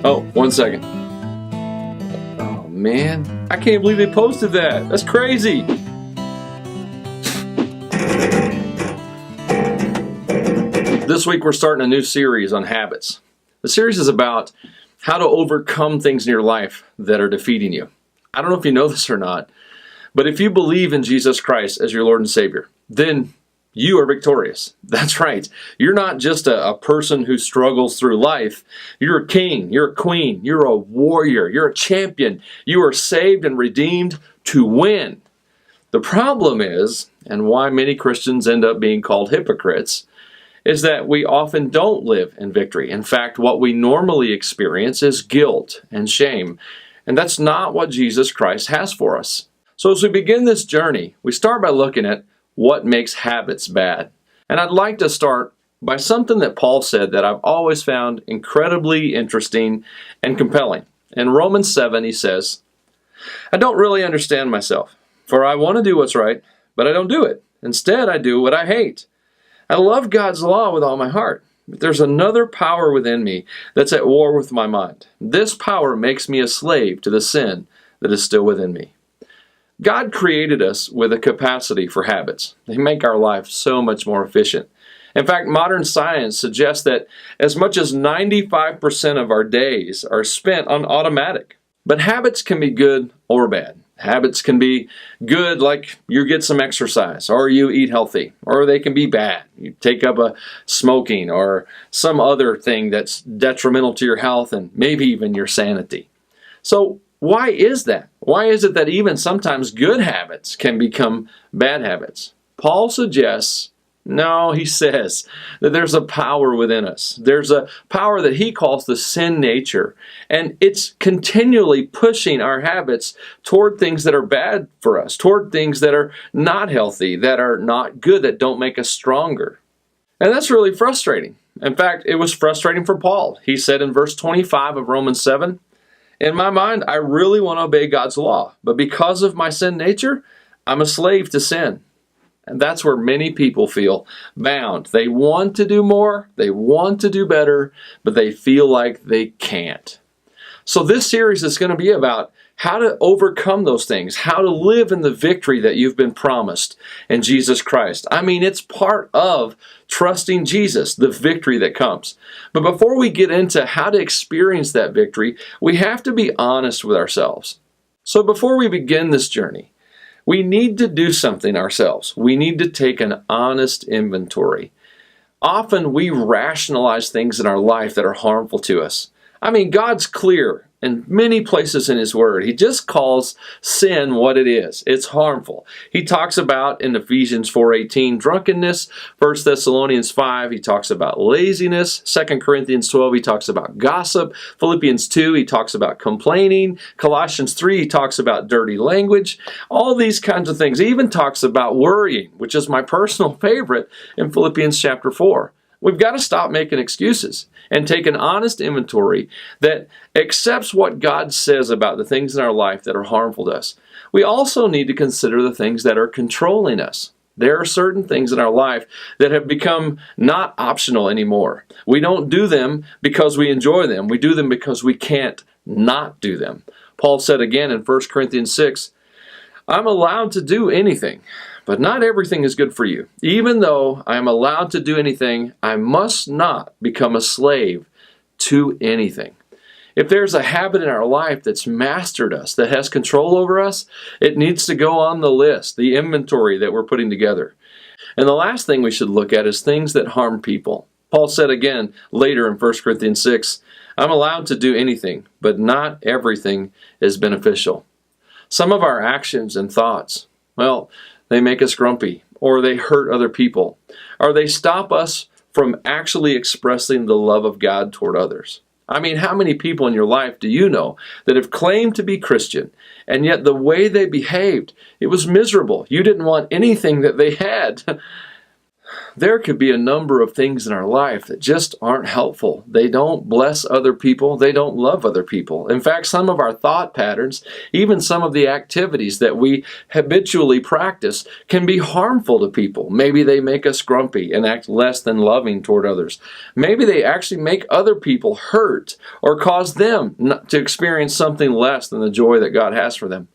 Oh, 1 second. Oh man, I can't believe they posted that. That's crazy. This week we're starting a new series on habits. The series is about how to overcome things in your life that are defeating you. I don't know if you know this or not, but if you believe in Jesus Christ as your Lord and Savior, then you are victorious. That's right. You're not just a person who struggles through life. You're a king, you're a queen, you're a warrior, you're a champion. You are saved and redeemed to win. The problem is, and why many Christians end up being called hypocrites, is that we often don't live in victory. In fact, what we normally experience is guilt and shame. And that's not what Jesus Christ has for us. So as we begin this journey, we start by looking at what makes habits bad. And I'd like to start by something that Paul said that I've always found incredibly interesting and compelling. In Romans 7, he says, "I don't really understand myself, for I want to do what's right, but I don't do it. Instead, I do what I hate. I love God's law with all my heart, but there's another power within me that's at war with my mind. This power makes me a slave to the sin that is still within me." God created us with a capacity for habits. They make our life so much more efficient. In fact, modern science suggests that as much as 95% of our days are spent on automatic. But habits can be good or bad. Habits can be good, like you get some exercise, or you eat healthy, or they can be bad. You take up a smoking or some other thing that's detrimental to your health and maybe even your sanity. So why is that? Why is it that even sometimes good habits can become bad habits? Paul suggests, no, he says that there's a power within us. There's a power that he calls the sin nature. And it's continually pushing our habits toward things that are bad for us, toward things that are not healthy, that are not good, that don't make us stronger. And that's really frustrating. In fact, it was frustrating for Paul. He said in verse 25 of Romans 7, "In my mind, I really want to obey God's law, but because of my sin nature, I'm a slave to sin." And that's where many people feel bound. They want to do more, they want to do better, but they feel like they can't. So this series is going to be about how to overcome those things, how to live in the victory that you've been promised in Jesus Christ. I mean, it's part of trusting Jesus, the victory that comes. But before we get into how to experience that victory, we have to be honest with ourselves. So before we begin this journey, we need to do something ourselves. We need to take an honest inventory. Often we rationalize things in our life that are harmful to us. I mean, God's clear in many places in His Word. He just calls sin what it is. It's harmful. He talks about in Ephesians 4:18 drunkenness, 1 Thessalonians 5 he talks about laziness, 2 Corinthians 12 he talks about gossip, Philippians 2 he talks about complaining, Colossians 3 he talks about dirty language, all these kinds of things. He even talks about worrying, which is my personal favorite in Philippians chapter 4. We've got to stop making excuses and take an honest inventory that accepts what God says about the things in our life that are harmful to us. We also need to consider the things that are controlling us. There are certain things in our life that have become not optional anymore. We don't do them because we enjoy them. We do them because we can't not do them. Paul said again in 1 Corinthians 6, "I'm allowed to do anything, but not everything is good for you. Even though I am allowed to do anything, I must not become a slave to anything." If there's a habit in our life that's mastered us, that has control over us, it needs to go on the list, the inventory that we're putting together. And the last thing we should look at is things that harm people. Paul said again later in 1 Corinthians 6, "I'm allowed to do anything, but not everything is beneficial." Some of our actions and thoughts, well, they make us grumpy, or they hurt other people, or they stop us from actually expressing the love of God toward others. I mean, how many people in your life do you know that have claimed to be Christian, and yet the way they behaved, it was miserable. You didn't want anything that they had. there could be a number of things in our life that just aren't helpful. They don't bless other people. They don't love other people. In fact, some of our thought patterns, even some of the activities that we habitually practice, can be harmful to people. Maybe they make us grumpy and act less than loving toward others. Maybe they actually make other people hurt or cause them to experience something less than the joy that God has for them.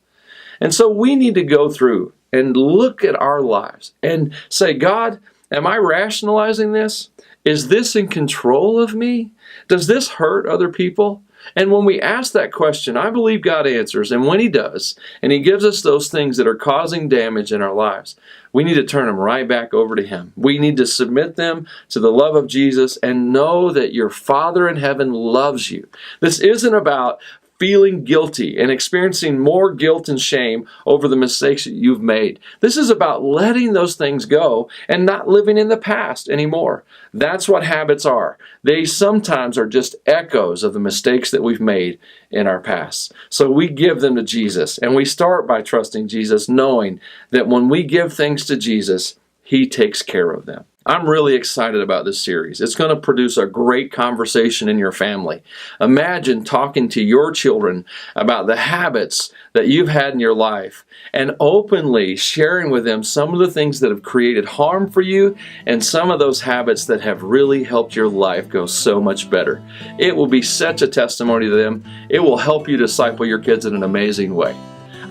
And so we need to go through and look at our lives and say, God, am I rationalizing this? Is this in control of me? Does this hurt other people? And when we ask that question, I believe God answers. And when He does, and He gives us those things that are causing damage in our lives, we need to turn them right back over to Him. We need to submit them to the love of Jesus and know that your Father in heaven loves you. This isn't about feeling guilty and experiencing more guilt and shame over the mistakes that you've made. This is about letting those things go and not living in the past anymore. That's what habits are. They sometimes are just echoes of the mistakes that we've made in our past. So we give them to Jesus, and we start by trusting Jesus, knowing that when we give things to Jesus, He takes care of them. I'm really excited about this series. It's going to produce a great conversation in your family. Imagine talking to your children about the habits that you've had in your life and openly sharing with them some of the things that have created harm for you and some of those habits that have really helped your life go so much better. It will be such a testimony to them. It will help you disciple your kids in an amazing way.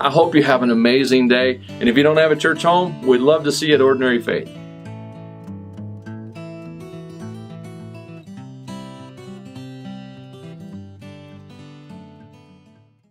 I hope you have an amazing day. And if you don't have a church home, we'd love to see you at Ordinary Faith.